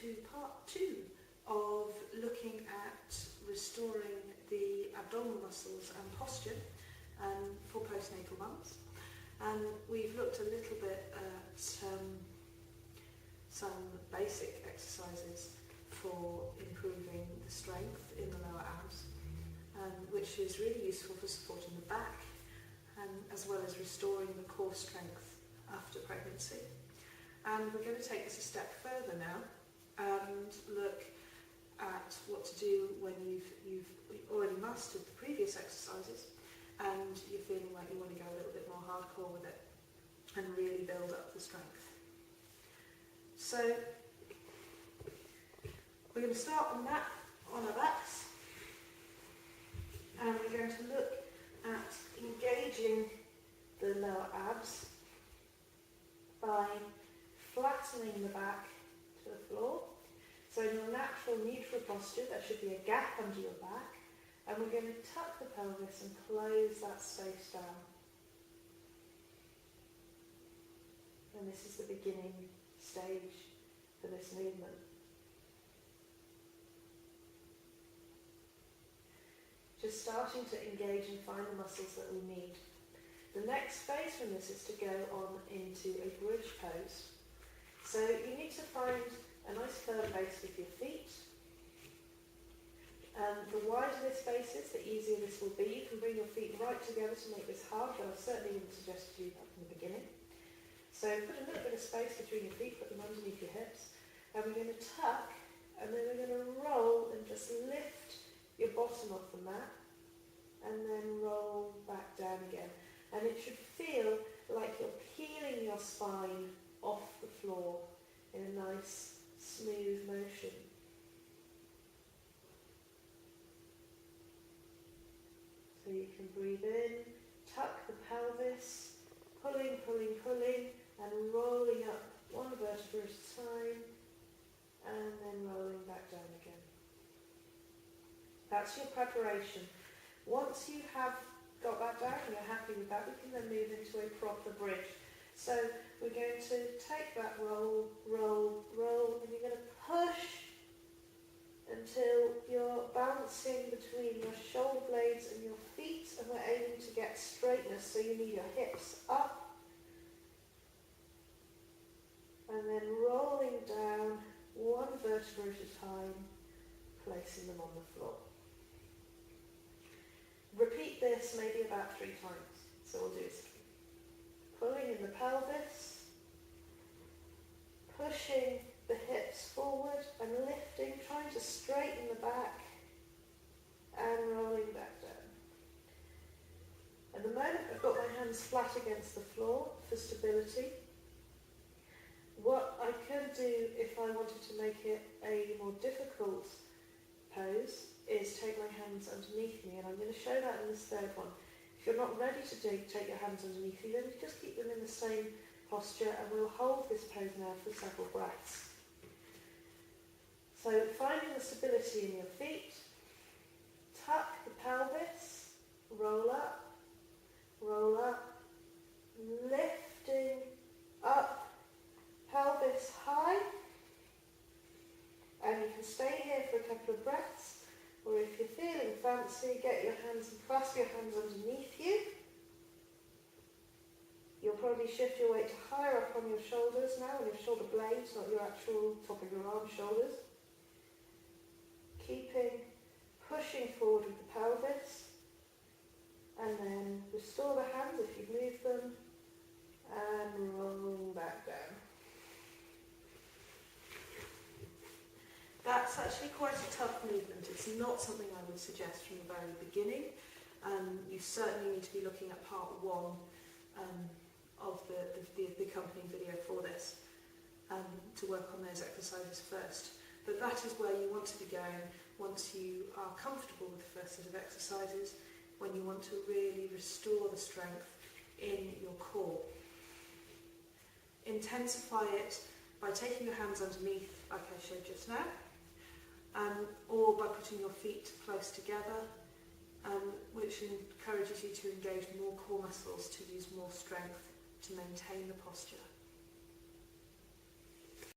to part 2 of looking at restoring the abdominal muscles and posture for postnatal mums. And we've looked a little bit at some basic exercises for improving the strength in the lower abs, which is really useful for supporting the back, as well as restoring the core strength after pregnancy. And we're going to take this a step further now and look at what to do when you've already mastered the previous exercises and you're feeling like you want to go a little bit more hardcore with it and really build up the strength. So we're going to start on our backs, and we're going to look at engaging the lower abs by flattening the back to the floor. So in your natural neutral posture, there should be a gap under your back, and we're going to tuck the pelvis and close that space down. And this is the beginning stage for this movement. Just starting to engage and find the muscles that we need. The next phase from this is to go on into a bridge pose. So you need to find a nice firm base with your feet. The wider this base is, the easier this will be. You can bring your feet right together to make this hard, but I certainly wouldn't suggest you do that from the beginning. So put a little bit of space between your feet, put them underneath your hips, and we're going to tuck, and then we're going to roll and just lift your bottom off the mat, and then roll back down again. And it should feel like you're peeling your spine off the floor in a nice, smooth motion. So you can breathe in, tuck the pelvis, pulling, pulling, pulling, and rolling up one vertebra at a time, and then rolling back down again. That's your preparation. Once you have got that down and you're happy with that, we can then move into a proper bridge. So we're going to take that roll, roll, roll, and you're going to push until you're bouncing between your shoulder blades and your feet, and we're aiming to get straightness, so you need your hips up, and then rolling down one vertebra at a time, placing them on the floor. Repeat this maybe about 3 times. So we'll do this. Pulling in the pelvis, pushing the hips forward and lifting, trying to straighten the back, and rolling back down. At the moment I've got my hands flat against the floor for stability. What I could do if I wanted to make it a more difficult pose is take my hands underneath me, and I'm going to show that in this third one. If you're not ready to take your hands underneath you, then just keep them in the same posture, and we'll hold this pose now for several breaths. So finding the stability in your feet, tuck the pelvis, roll up, lifting up, pelvis high, and you can stay here for a couple of breaths, or if you're feeling fancy, get your hands and clasp your hands underneath you. You'll probably shift your weight higher up on your shoulders now, on your shoulder blades, not your actual top of your arm shoulders. Pushing forward with the pelvis, and then restore the hands if you've moved them, and rolling back down. That's actually quite a tough movement. It's not something I would suggest from the very beginning. You certainly need to be looking at part 1 of the accompanying video for this to work on those exercises first. But that is where you want to be going once you are comfortable with the first set of exercises, when you want to really restore the strength in your core. Intensify it by taking your hands underneath, like I showed just now, or by putting your feet close together, which encourages you to engage more core muscles to use more strength to maintain the posture.